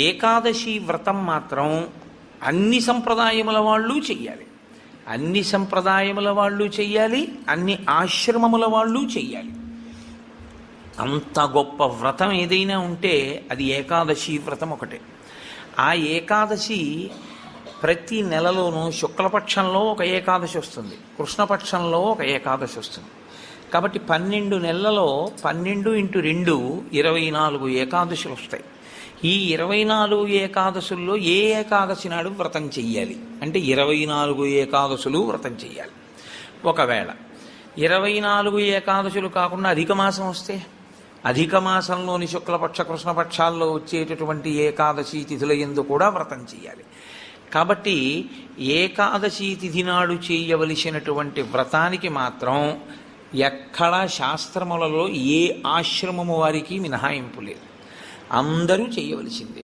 ఏకాదశి వ్రతం మాత్రం అన్ని సంప్రదాయముల వాళ్ళు చెయ్యాలి. అన్ని సంప్రదాయముల వాళ్ళు చెయ్యాలి, అన్ని ఆశ్రమముల వాళ్ళు చెయ్యాలి. అంత గొప్ప వ్రతం ఏదైనా ఉంటే అది ఏకాదశి వ్రతం ఒకటే. ఆ ఏకాదశి ప్రతి నెలలోనూ శుక్లపక్షంలో ఒక ఏకాదశి వస్తుంది, కృష్ణపక్షంలో ఒక ఏకాదశి వస్తుంది. కాబట్టి 12 నెలలలో 12 × 2 24 ఏకాదశులు వస్తాయి. ఈ 24 ఏకాదశుల్లో ఏ ఏకాదశి నాడు వ్రతం చెయ్యాలి అంటే 24 ఏకాదశులు వ్రతం చెయ్యాలి. ఒకవేళ 24 ఏకాదశులు కాకుండా అధిక మాసం వస్తే అధిక మాసంలోని శుక్లపక్ష కృష్ణపక్షాల్లో వచ్చేటటువంటి ఏకాదశి తిథుల యందు కూడా వ్రతం చెయ్యాలి. కాబట్టి ఏకాదశి తిథి నాడు చేయవలసినటువంటి వ్రతానికి మాత్రం ఎక్కడా శాస్త్రములలో ఏ ఆశ్రమము వారికి మినహాయింపు లేదు, అందరూ చేయవలసిందే.